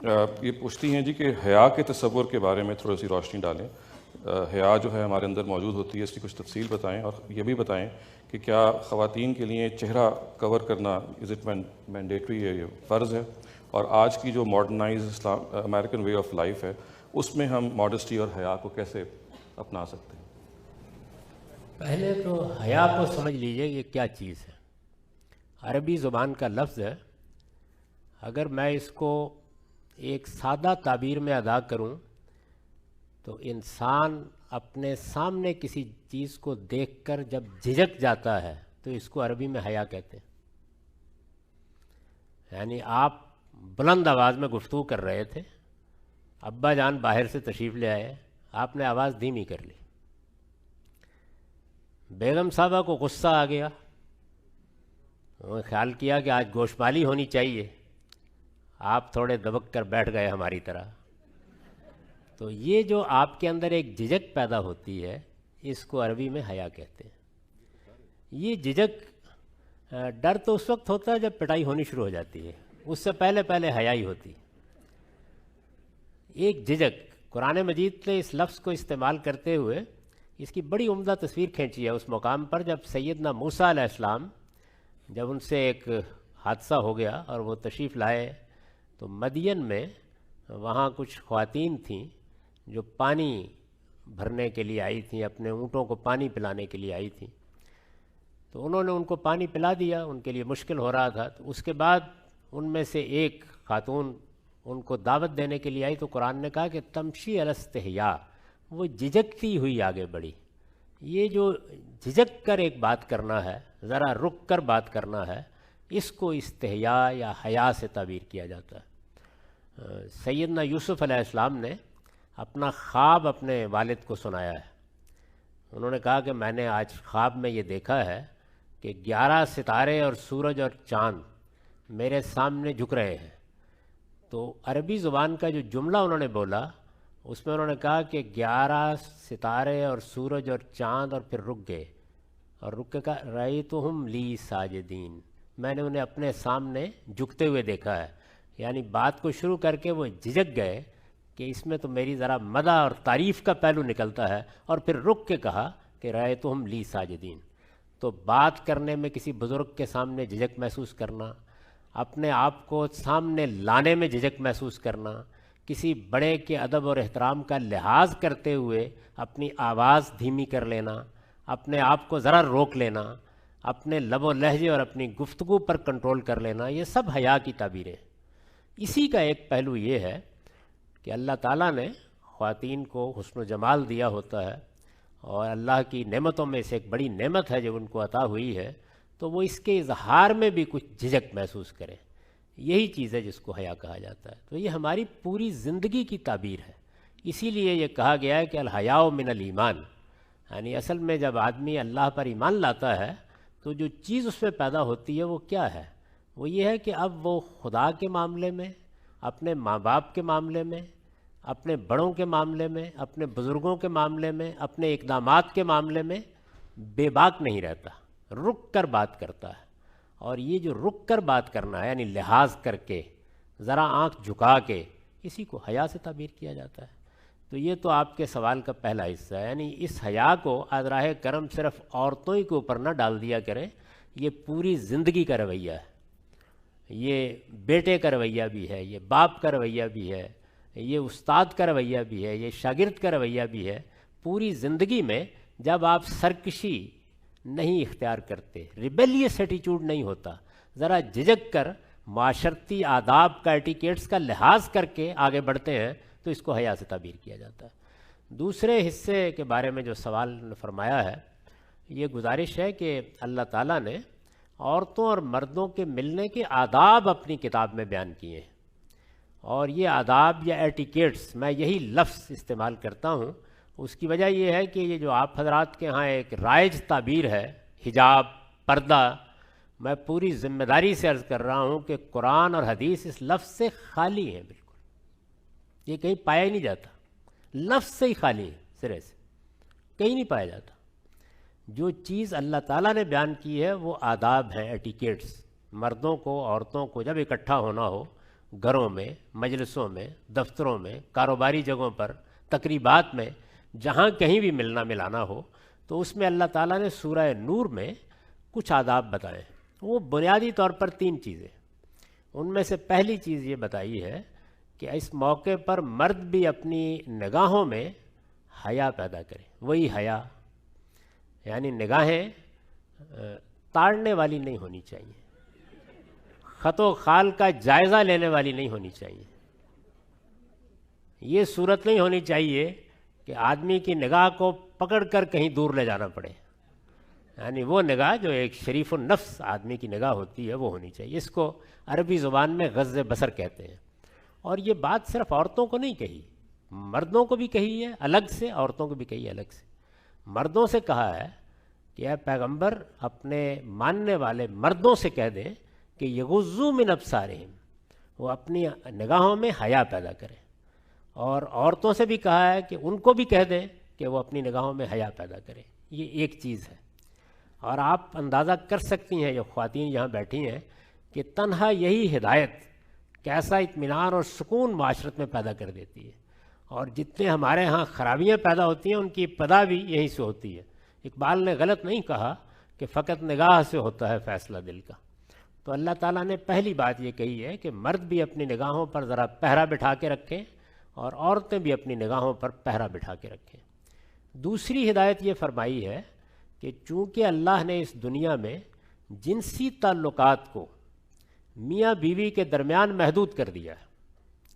یہ پوچھتی ہیں جی کہ حیا کے تصور کے بارے میں تھوڑی سی روشنی ڈالیں. حیا جو ہے ہمارے اندر موجود ہوتی ہے، اس کی کچھ تفصیل بتائیں، اور یہ بھی بتائیں کہ کیا خواتین کے لیے چہرہ کور کرنا از اٹ مینڈیٹری ہے، یہ فرض ہے، اور آج کی جو modernise American way of life ہے اس میں ہم ماڈسٹی اور حیا کو کیسے اپنا سکتے ہیں؟ پہلے تو حیا کو سمجھ لیجئے یہ کیا چیز ہے. عربی زبان کا لفظ ہے. اگر میں اس کو ایک سادہ تعبیر میں ادا کروں تو انسان اپنے سامنے کسی چیز کو دیکھ کر جب جھجک جاتا ہے تو اس کو عربی میں حیا کہتے ہیں. یعنی آپ بلند آواز میں گفتگو کر رہے تھے، ابا جان باہر سے تشریف لے آئے، آپ نے آواز دھیمی کر لی، بیگم صاحبہ کو غصہ آ گیا، انہوں نے خیال کیا کہ آج گوشمالی ہونی چاہیے، آپ تھوڑے دبک کر بیٹھ گئے ہماری طرح. تو یہ جو آپ کے اندر ایک جھجک پیدا ہوتی ہے اس کو عربی میں حیا کہتے ہیں. یہ جھجک ڈر تو اس وقت ہوتا ہے جب پٹائی ہونی شروع ہو جاتی ہے، اس سے پہلے پہلے حیا ہی ہوتی. ایک جھجک، قرآن مجید نے اس لفظ کو استعمال کرتے ہوئے اس کی بڑی عمدہ تصویر کھینچی ہے اس مقام پر جب سیدنا موسیٰ علیہ السلام، جب ان سے ایک حادثہ ہو گیا اور وہ تشریف لائے تو مدین میں وہاں کچھ خواتین تھیں جو پانی بھرنے کے لیے آئی تھیں، اپنے اونٹوں کو پانی پلانے کے لیے آئی تھیں. تو انہوں نے ان کو پانی پلا دیا، ان کے لیے مشکل ہو رہا تھا. تو اس کے بعد ان میں سے ایک خاتون ان کو دعوت دینے کے لیے آئی تو قرآن نے کہا کہ تمشی علی استحیاء، وہ جھجکتی ہوئی آگے بڑھی. یہ جو جھجک کر ایک بات کرنا ہے، ذرا رک کر بات کرنا ہے، اس کو استحیاء یا حیا سے تعبیر کیا جاتا ہے. سیدنا یوسف علیہ السلام نے اپنا خواب اپنے والد کو سنایا ہے. انہوں نے کہا کہ میں نے آج خواب میں یہ دیکھا ہے کہ 11 ستارے اور سورج اور چاند میرے سامنے جھک رہے ہیں. تو عربی زبان کا جو جملہ انہوں نے بولا اس میں انہوں نے کہا کہ 11 ستارے اور سورج اور چاند، اور پھر رک گئے، اور رک کے کہا رأیتہم لی ساجدین، میں نے انہیں اپنے سامنے جھکتے ہوئے دیکھا ہے. یعنی بات کو شروع کر کے وہ جھجک گئے کہ اس میں تو میری ذرا مدح اور تعریف کا پہلو نکلتا ہے، اور پھر رک کے کہا کہ رأیتہم لی ساجدین. تو بات کرنے میں کسی بزرگ کے سامنے جھجک محسوس کرنا، اپنے آپ کو سامنے لانے میں جھجک محسوس کرنا، کسی بڑے کے ادب اور احترام کا لحاظ کرتے ہوئے اپنی آواز دھیمی کر لینا، اپنے آپ کو ذرا روک لینا، اپنے لب و لہجے اور اپنی گفتگو پر کنٹرول کر لینا، یہ سب حیا کی تعبیریں. اسی کا ایک پہلو یہ ہے کہ اللہ تعالیٰ نے خواتین کو حسن و جمال دیا ہوتا ہے، اور اللہ کی نعمتوں میں سے ایک بڑی نعمت ہے جب ان کو عطا ہوئی ہے تو وہ اس کے اظہار میں بھی کچھ جھجک محسوس کریں. یہی چیز ہے جس کو حیا کہا جاتا ہے. تو یہ ہماری پوری زندگی کی تعبیر ہے. اسی لیے یہ کہا گیا ہے کہ الحیاء من الایمان، یعنی اصل میں جب آدمی اللہ پر ایمان لاتا ہے تو جو چیز اس میں پیدا ہوتی ہے وہ کیا ہے؟ وہ یہ ہے کہ اب وہ خدا کے معاملے میں، اپنے ماں باپ کے معاملے میں، اپنے بڑوں کے معاملے میں، اپنے بزرگوں کے معاملے میں، اپنے اقدامات کے معاملے میں بے باک نہیں رہتا، رک کر بات کرتا ہے. اور یہ جو رک کر بات کرنا ہے یعنی لحاظ کر کے، ذرا آنکھ جھکا کے، اسی کو حیا سے تعبیر کیا جاتا ہے. تو یہ تو آپ کے سوال کا پہلا حصہ ہے. یعنی اس حیا کو ازراہ کرم صرف عورتوں ہی کے اوپر نہ ڈال دیا کریں، یہ پوری زندگی کا رویہ ہے. یہ بیٹے کا رویہ بھی ہے، یہ باپ کا رویہ بھی ہے، یہ استاد کا رویہ بھی ہے، یہ شاگرد کا رویہ بھی ہے. پوری زندگی میں جب آپ سرکشی نہیں اختیار کرتے، ریبیلیس ایٹیچیوڈ نہیں ہوتا، ذرا جھجک کر معاشرتی آداب کا، ایٹیکیٹس کا لحاظ کر کے آگے بڑھتے ہیں تو اس کو حیا سے تعبیر کیا جاتا ہے. دوسرے حصے کے بارے میں جو سوال فرمایا ہے، یہ گزارش ہے کہ اللہ تعالیٰ نے عورتوں اور مردوں کے ملنے کے آداب اپنی کتاب میں بیان کیے ہیں. اور یہ آداب یا ایٹیکیٹس، میں یہی لفظ استعمال کرتا ہوں، اس کی وجہ یہ ہے کہ یہ جو آپ حضرات کے ہاں ایک رائج تعبیر ہے حجاب، پردہ، میں پوری ذمہ داری سے عرض کر رہا ہوں کہ قرآن اور حدیث اس لفظ سے خالی ہیں. بالکل یہ کہیں پایا ہی نہیں جاتا، لفظ سے ہی خالی ہے، سرے سے کہیں نہیں پایا جاتا. جو چیز اللہ تعالیٰ نے بیان کی ہے وہ آداب ہیں، ایٹیکیٹس. مردوں کو، عورتوں کو جب اکٹھا ہونا ہو گھروں میں، مجلسوں میں، دفتروں میں، کاروباری جگہوں پر، تقریبات میں، جہاں کہیں بھی ملنا ملانا ہو، تو اس میں اللہ تعالیٰ نے سورہ نور میں کچھ آداب بتائے ہیں۔ وہ بنیادی طور پر 3 چیزیں، ان میں سے پہلی چیز یہ بتائی ہے کہ اس موقع پر مرد بھی اپنی نگاہوں میں حیا پیدا کرے۔ وہی حیا، یعنی نگاہیں تاڑنے والی نہیں ہونی چاہیے، خط و خال کا جائزہ لینے والی نہیں ہونی چاہیے۔ یہ صورت نہیں ہونی چاہیے کہ آدمی کی نگاہ کو پکڑ کر کہیں دور لے جانا پڑے، یعنی وہ نگاہ جو ایک شریف النفس آدمی کی نگاہ ہوتی ہے وہ ہونی چاہیے۔ اس کو عربی زبان میں غض بصر کہتے ہیں۔ اور یہ بات صرف عورتوں کو نہیں کہی، مردوں کو بھی کہی ہے الگ سے، عورتوں کو بھی کہی ہے الگ سے۔ مردوں سے کہا ہے کہ اے پیغمبر اپنے ماننے والے مردوں سے کہہ دیں کہ یغضوا من ابصارہم، وہ اپنی نگاہوں میں حیا پیدا کریں۔ اور عورتوں سے بھی کہا ہے کہ ان کو بھی کہہ دیں کہ وہ اپنی نگاہوں میں حیا پیدا کریں۔ یہ ایک چیز ہے۔ اور آپ اندازہ کر سکتی ہیں جو خواتین یہاں بیٹھی ہیں کہ تنہا یہی ہدایت کیسا اطمینان اور سکون معاشرت میں پیدا کر دیتی ہے۔ اور جتنے ہمارے ہاں خرابیاں پیدا ہوتی ہیں ان کی ابتدا بھی یہیں سے ہوتی ہے۔ اقبال نے غلط نہیں کہا کہ فقط نگاہ سے ہوتا ہے فیصلہ دل کا۔ تو اللہ تعالیٰ نے پہلی بات یہ کہی ہے کہ مرد بھی اپنی نگاہوں پر ذرا پہرا بٹھا کے رکھیں اور عورتیں بھی اپنی نگاہوں پر پہرا بٹھا کے رکھیں۔ دوسری ہدایت یہ فرمائی ہے کہ چونکہ اللہ نے اس دنیا میں جنسی تعلقات کو میاں بیوی کے درمیان محدود کر دیا ہے۔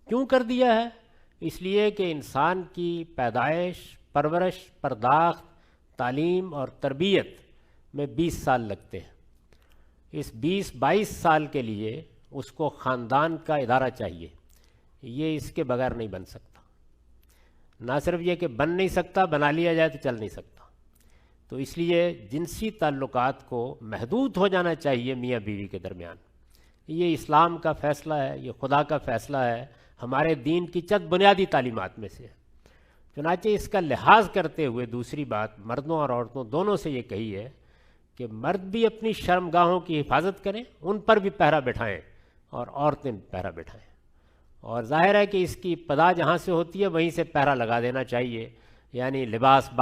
کیوں کر دیا ہے؟ اس لیے کہ انسان کی پیدائش، پرورش، پرداخت، تعلیم اور تربیت میں 20 سال لگتے ہیں۔ اس 20-22 سال کے لیے اس کو خاندان کا ادارہ چاہیے، یہ اس کے بغیر نہیں بن سکتا۔ نہ صرف یہ کہ بن نہیں سکتا، بنا لیا جائے تو چل نہیں سکتا۔ تو اس لیے جنسی تعلقات کو محدود ہو جانا چاہیے میاں بیوی کے درمیان۔ یہ اسلام کا فیصلہ ہے، یہ خدا کا فیصلہ ہے، ہمارے دین کی چند بنیادی تعلیمات میں سے ہے۔ چنانچہ اس کا لحاظ کرتے ہوئے دوسری بات مردوں اور عورتوں دونوں سے یہ کہی ہے کہ مرد بھی اپنی شرمگاہوں کی حفاظت کریں، ان پر بھی پہرا بٹھائیں، اور عورتیں بھی پہرا بٹھائیں۔ اور ظاہر ہے کہ اس کی ابتدا جہاں سے ہوتی ہے وہیں سے پہرا لگا دینا چاہیے، یعنی لباس